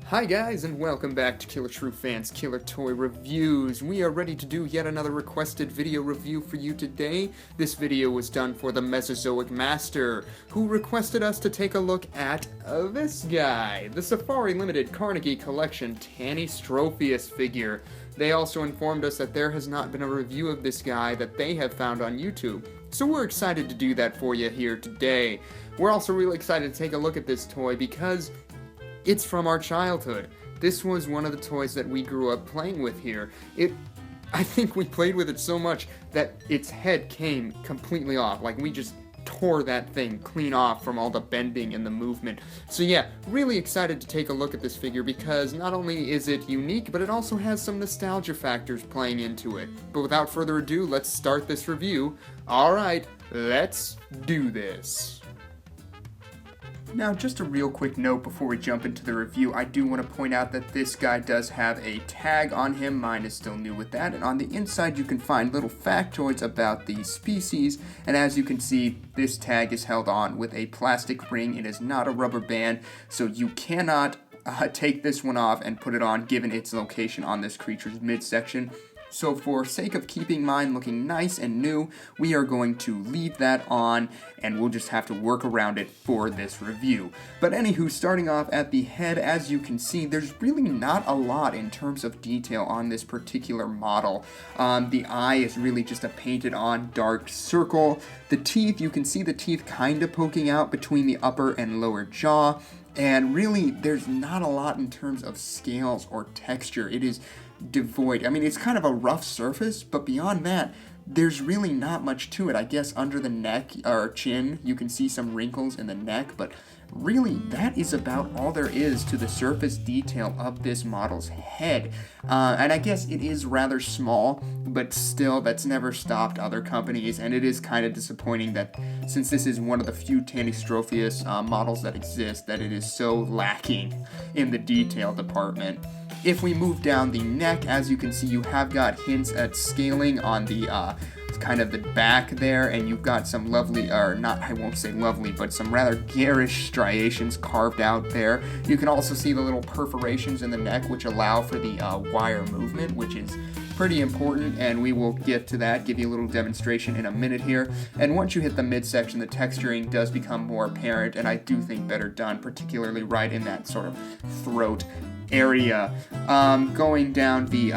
Hi guys, and welcome back to Killer True Fans Killer Toy Reviews. We are ready to do yet another requested video review for you today. This video was done for the Mesozoic Master, who requested us to take a look at this guy, the Safari Limited Carnegie Collection Tanystropheus figure. They also informed us that there has not been a review of this guy that they have found on YouTube, so we're excited to do that for you here today. We're also really excited to take a look at this toy because it's from our childhood. This was one of the toys that we grew up playing with here. I think we played with it so much that its head came completely off. Like, we just tore that thing clean off from all the bending and the movement. So yeah, really excited to take a look at this figure because not only is it unique, but it also has some nostalgia factors playing into it. But without further ado, let's start this review. Alright, let's do this. Now, just a real quick note before we jump into the review, I do want to point out that this guy does have a tag on him. Mine is still new with that, and on the inside you can find little factoids about the species, and as you can see, this tag is held on with a plastic ring. It is not a rubber band, so you cannot take this one off and put it on given its location on this creature's midsection. So for sake of keeping mine looking nice and new, we are going to leave that on, and we'll just have to work around it for this review. But anywho, starting off at the head, as you can see, there's really not a lot in terms of detail on this particular model. The eye is really just a painted on dark circle. The teeth, you can see the teeth kind of poking out between the upper and lower jaw. And really, there's not a lot in terms of scales or texture. It is devoid. I mean, it's kind of a rough surface, but beyond that, there's really not much to it. I guess under the neck or chin, you can see some wrinkles in the neck, but really, that is about all there is to the surface detail of this model's head. And I guess it is rather small, but still, that's never stopped other companies, and it is kind of disappointing that since this is one of the few Tanystropheus models that exist, that it is so lacking in the detail department. If we move down the neck, as you can see, you have got hints at scaling on the kind of the back there, and you've got some lovely, or not, I won't say lovely, but some rather garish striations carved out there. You can also see the little perforations in the neck, which allow for the wire movement, which is pretty important, and we will get to that, give you a little demonstration in a minute here. And once you hit the midsection, the texturing does become more apparent, and I do think better done, particularly right in that sort of throat area. Going down the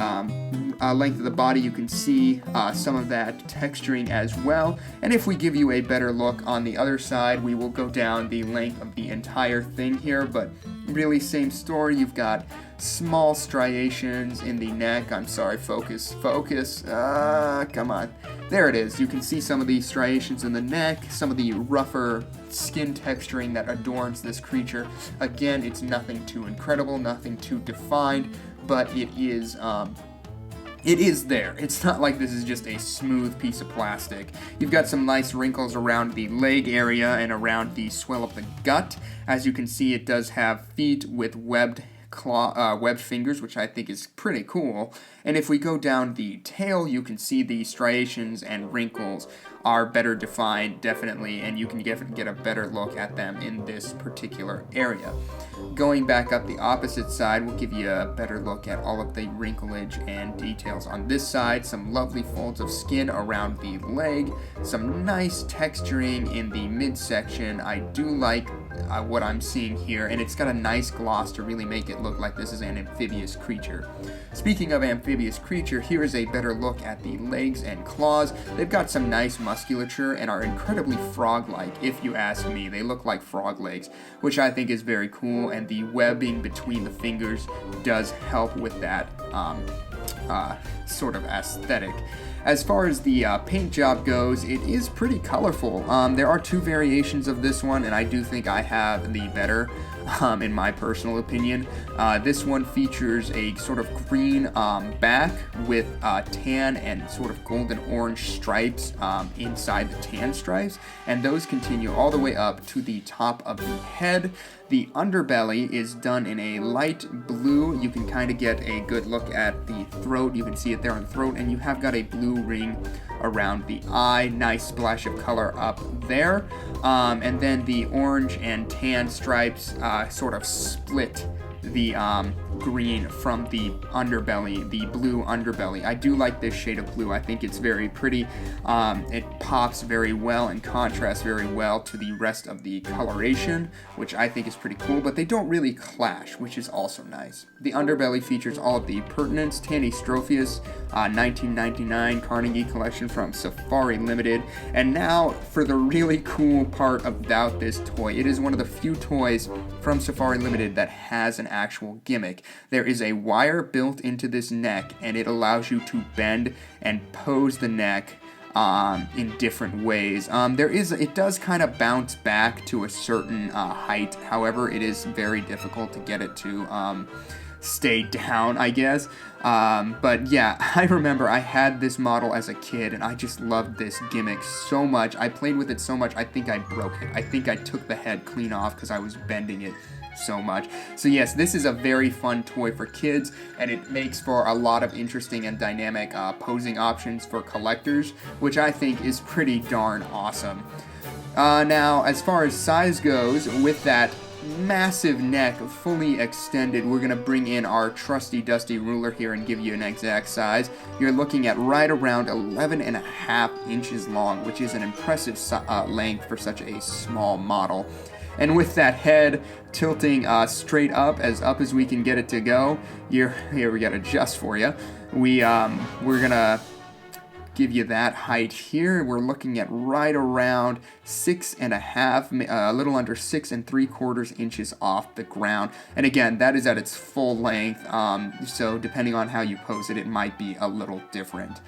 length of the body, you can see some of that texturing as well. And if we give you a better look on the other side, we will go down the length of the entire thing here, but really same story. You've got small striations in the neck. I'm sorry, focus, come on. There it is. You can see some of the striations in the neck, some of the rougher skin texturing that adorns this creature. Again, it's nothing too incredible, nothing too defined, but it is there. It's not like this is just a smooth piece of plastic. You've got some nice wrinkles around the leg area and around the swell of the gut. As you can see, it does have feet with webbed fingers, which I think is pretty cool. And if we go down the tail, you can see the striations and wrinkles are better defined, definitely, and you can get a better look at them in this particular area. Going back up the opposite side, we'll give you a better look at all of the wrinklage and details on this side. Some lovely folds of skin around the leg, some nice texturing in the midsection. I do like what I'm seeing here, and it's got a nice gloss to really make it look like this is an amphibious creature. Speaking of amphibious creature, here is a better look at the legs and claws. They've got some nice musculature and are incredibly frog-like, if you ask me. They look like frog legs, which I think is very cool, and the webbing between the fingers does help with that sort of aesthetic. As far as the paint job goes, it is pretty colorful. There are two variations of this one, and I do think I have the better, in my personal opinion. This one features a sort of green back with tan and sort of golden orange stripes inside the tan stripes, and those continue all the way up to the top of the head. The underbelly is done in a light blue. You can kind of get a good look at the throat. You can see it there on the throat, and you have got a blue ring around the eye. Nice splash of color up there. And then the orange and tan stripes sort of split the green from the underbelly, the blue underbelly. I do like this shade of blue. I think it's very pretty. It pops very well and contrasts very well to the rest of the coloration, which I think is pretty cool, but they don't really clash, which is also nice. The underbelly features all of the pertinence. Tanystropheus, 1999 Carnegie collection from Safari Limited. And now for the really cool part about this toy. It is one of the few toys from Safari Limited that has an actual gimmick. There is a wire built into this neck, and it allows you to bend and pose the neck in different ways. It does kind of bounce back to a certain height. However, it is very difficult to get it to stay down, I guess. But yeah, I remember I had this model as a kid, and I just loved this gimmick so much. I played with it so much, I think I broke it. I think I took the head clean off because I was bending it so much. So yes, this is a very fun toy for kids, and it makes for a lot of interesting and dynamic posing options for collectors, which I think is pretty darn awesome. Now, as far as size goes, with that massive neck fully extended, we're going to bring in our trusty dusty ruler here and give you an exact size. You're looking at right around 11.5 inches long, which is an impressive length for such a small model. And with that head tilting straight up as we can get it to go, here we got it just for you. We're gonna give you that height here. We're looking at right around 6.5, a little under 6.75 inches off the ground. And again, that is at its full length. So depending on how you pose it, it might be a little different.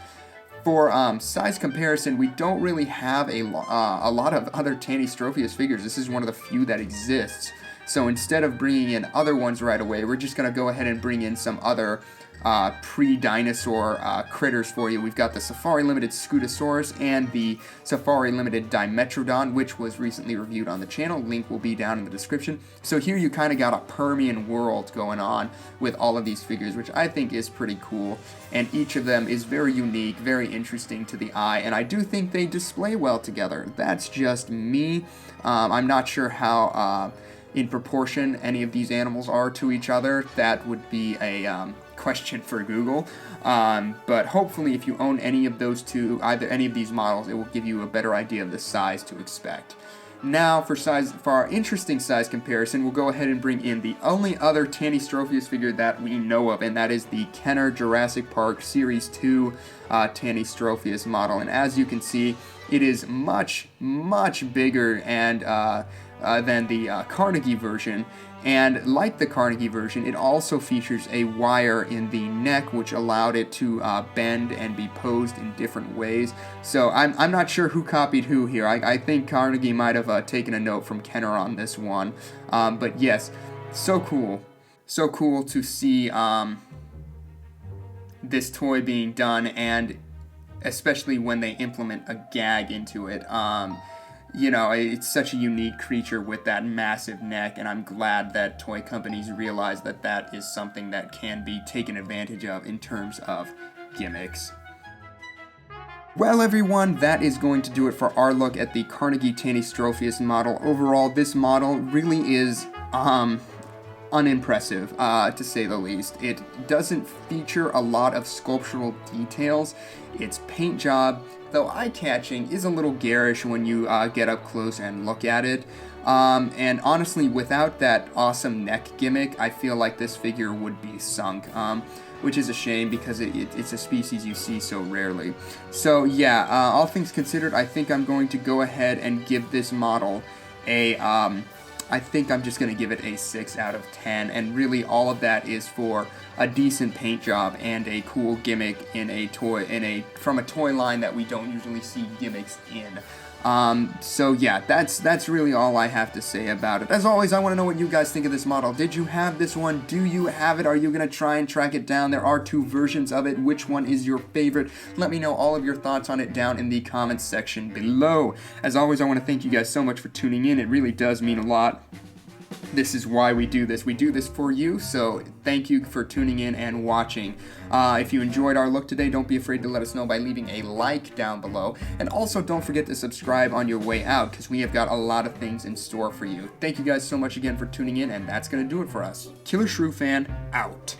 For size comparison, we don't really have a lot of other Tanystropheus figures. This is one of the few that exists. So instead of bringing in other ones right away, we're just going to go ahead and bring in some other pre-dinosaur critters for you. We've got the Safari Limited Scutosaurus and the Safari Limited Dimetrodon, which was recently reviewed on the channel. Link will be down in the description. So here you kind of got a Permian world going on with all of these figures, which I think is pretty cool. And each of them is very unique, very interesting to the eye, and I do think they display well together. That's just me. I'm not sure how in proportion any of these animals are to each other. That would be a question for Google, but hopefully if you own any of those two, either any of these models, it will give you a better idea of the size to expect. Now for our interesting size comparison, we'll go ahead and bring in the only other Tanystropheus figure that we know of, and that is the Kenner Jurassic Park Series 2 Tanystropheus model. And as you can see, it is much bigger and than the Carnegie version. And like the Carnegie version, it also features a wire in the neck, which allowed it to bend and be posed in different ways. So I'm not sure who copied who here. I think Carnegie might have taken a note from Kenner on this one. But yes, so cool. So cool to see this toy being done, and especially when they implement a gag into it. You know, it's such a unique creature with that massive neck, and I'm glad that toy companies realize that that is something that can be taken advantage of in terms of gimmicks. Well everyone, that is going to do it for our look at the Carnegie Tanystropheus model. Overall, this model really is unimpressive, to say the least. It doesn't feature a lot of sculptural details. Its paint job, though eye-catching, is a little garish when you get up close and look at it. And honestly, without that awesome neck gimmick, I feel like this figure would be sunk, which is a shame because it's a species you see so rarely. So yeah, all things considered, I think I'm going to go ahead and give this model a I think I'm just going to give it a 6 out of 10, and really all of that is for a decent paint job and a cool gimmick in a toy, from a toy line that we don't usually see gimmicks in. So yeah, that's really all I have to say about it. As always, I want to know what you guys think of this model. Did you have this one? Do you have it? Are you going to try and track it down? There are 2 versions of it. Which one is your favorite? Let me know all of your thoughts on it down in the comments section below. As always, I want to thank you guys so much for tuning in. It really does mean a lot. This is why we do this. We do this for you, so thank you for tuning in and watching. If you enjoyed our look today, don't be afraid to let us know by leaving a like down below. And also don't forget to subscribe on your way out, because we have got a lot of things in store for you. Thank you guys so much again for tuning in, and that's going to do it for us. Killer Shrew Fan, out.